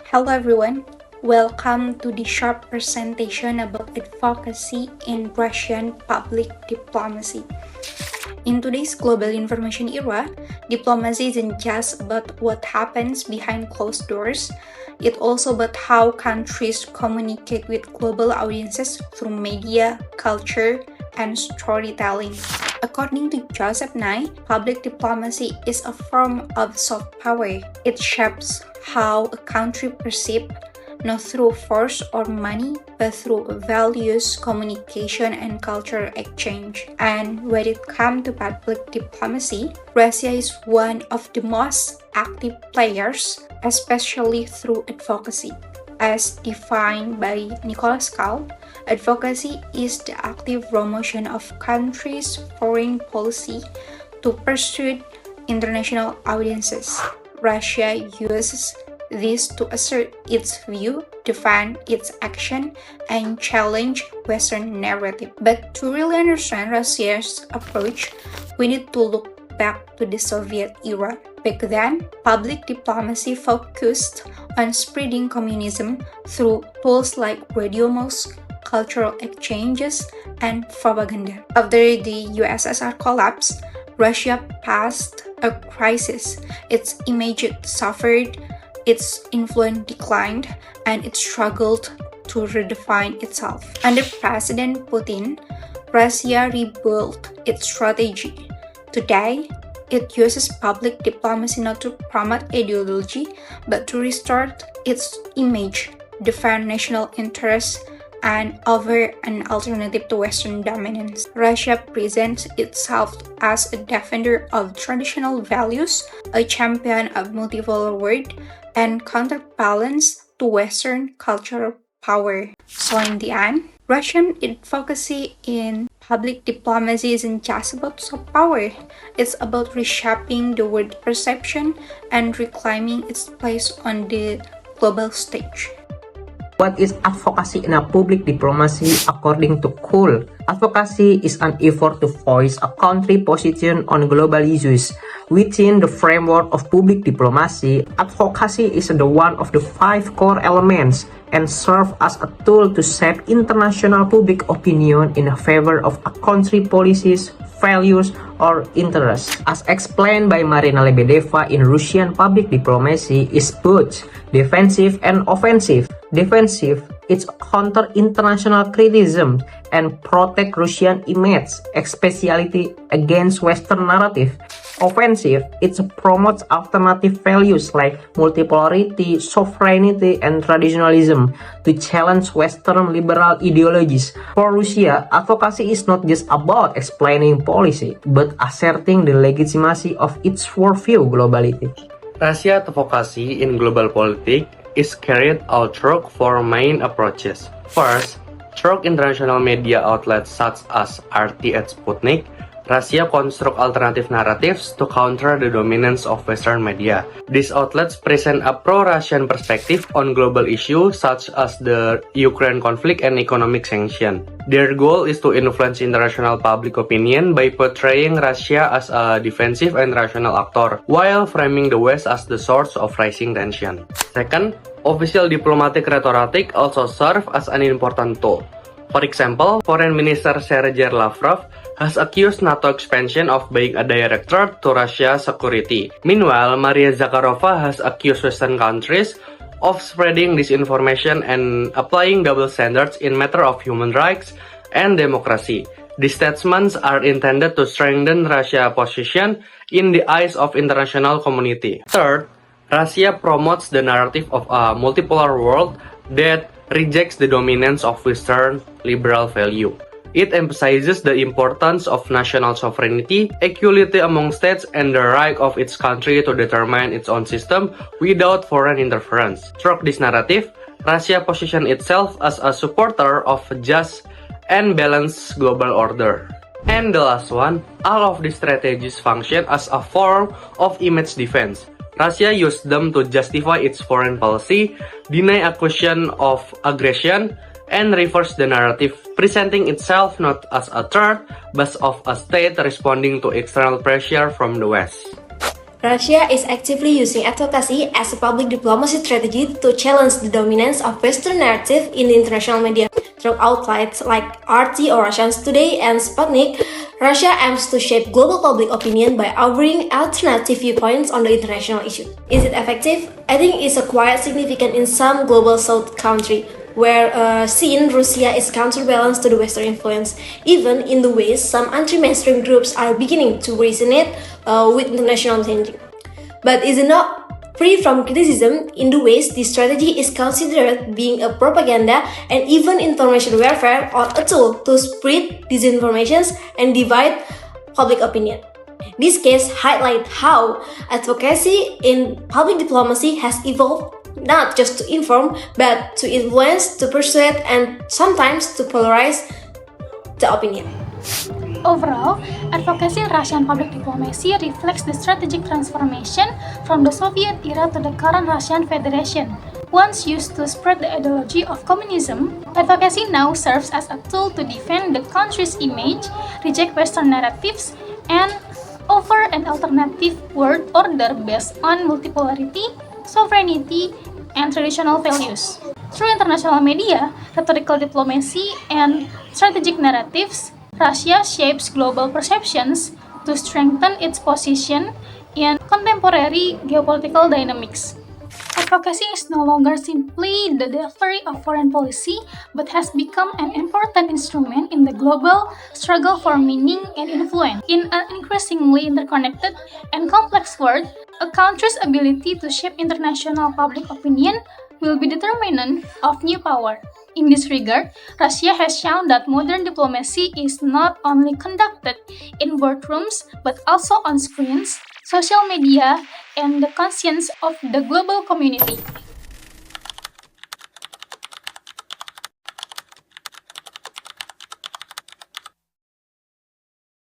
Hello everyone, welcome to the short presentation about advocacy in Russian public diplomacy. In today's global information era, diplomacy isn't just about what happens behind closed doors, it's also about how countries communicate with global audiences through media, culture, and storytelling. According to Joseph Nye, public diplomacy is a form of soft power. It shapes how a country perceives, not through force or money, but through values, communication, and cultural exchange. And when it comes to public diplomacy, Russia is one of the most active players, especially through advocacy. As defined by Nicholas Kahl, advocacy is the active promotion of countries' foreign policy to pursue international audiences. Russia uses this to assert its view, defend its action, and challenge Western narrative. But to really understand Russia's approach, we need to look back to the Soviet era. Back then, public diplomacy focused on spreading communism through tools like radio moves, cultural exchanges, and propaganda. After the USSR collapse, Russia passed a crisis. Its image suffered, its influence declined, and it struggled to redefine itself. Under President Putin, Russia rebuilt its strategy. Today, it uses public diplomacy not to promote ideology, but to restore its image, defend national interests, and offer an alternative to Western dominance. Russia presents itself as a defender of traditional values, a champion of multipolar world, and counterbalance to Western cultural power. So in the end, Russian advocacy in public diplomacy isn't just about soft power. It's about reshaping the world perception and reclaiming its place on the global stage. What is advocacy in a public diplomacy according to Kahl? Advocacy is an effort to voice a country's position on global issues. Within the framework of public diplomacy, advocacy is one of the 5 core elements and serves as a tool to shape international public opinion in favor of a country's policies, values, or interests. As explained by Marina Lebedeva in Russian public diplomacy is both defensive and offensive. Defensive, it's counter international criticism and protect Russian image, especially against Western narrative. Offensive, it promotes alternative values like multipolarity, sovereignty, and traditionalism to challenge Western liberal ideologies. For Russia, advocacy is not just about explaining policy, but asserting the legitimacy of its worldview globally. Russia advocacy in global politics is carried out through 4 main approaches. First, through international media outlets such as RT and Sputnik, Russia constructs alternative narratives to counter the dominance of Western media. These outlets present a pro-Russian perspective on global issues such as the Ukraine conflict and economic sanctions. Their goal is to influence international public opinion by portraying Russia as a defensive and rational actor, while framing the West as the source of rising tension. Second, official diplomatic rhetoric also serves as an important tool. For example, Foreign Minister Sergei Lavrov has accused NATO expansion of being a direct threat to Russia's security. Meanwhile, Maria Zakharova has accused Western countries of spreading disinformation and applying double standards in matter of human rights and democracy. These statements are intended to strengthen Russia's position in the eyes of international community. Third, Russia promotes the narrative of a multipolar world that rejects the dominance of Western liberal value. It emphasizes the importance of national sovereignty, equality among states, and the right of its country to determine its own system without foreign interference. Through this narrative, Russia positions itself as a supporter of a just and balanced global order. And the last one, all of these strategies function as a form of image defense. Russia used them to justify its foreign policy, deny accusation of aggression, and reverse the narrative, presenting itself not as a threat, but of a state responding to external pressure from the West. Russia is actively using advocacy as a public diplomacy strategy to challenge the dominance of Western narrative in the international media. Through outlets like RT or Russians Today and Sputnik, Russia aims to shape global public opinion by offering alternative viewpoints on the international issue. Is it effective? I think it's quite significant in some global South country, where seen Russia is counterbalance to the Western influence, even in the ways some anti-mainstream groups are beginning to resonate with international thinking. But is it not free from criticism in the ways this strategy is considered being a propaganda and even information warfare or a tool to spread disinformations and divide public opinion. This case highlights how advocacy in public diplomacy has evolved not just to inform, but to influence, to persuade, and sometimes to polarize the opinion. Overall, advocacy in Russian public diplomacy reflects the strategic transformation from the Soviet era to the current Russian Federation. Once used to spread the ideology of communism, advocacy now serves as a tool to defend the country's image, reject Western narratives, and offer an alternative world order based on multipolarity, sovereignty, and traditional values. Through international media, rhetorical diplomacy, and strategic narratives, Russia shapes global perceptions to strengthen its position in contemporary geopolitical dynamics. Advocacy is no longer simply the delivery of foreign policy, but has become an important instrument in the global struggle for meaning and influence. In an increasingly interconnected and complex world, a country's ability to shape international public opinion will be determinant of new power. In this regard, Russia has shown that modern diplomacy is not only conducted in boardrooms but also on screens, social media, and the conscience of the global community.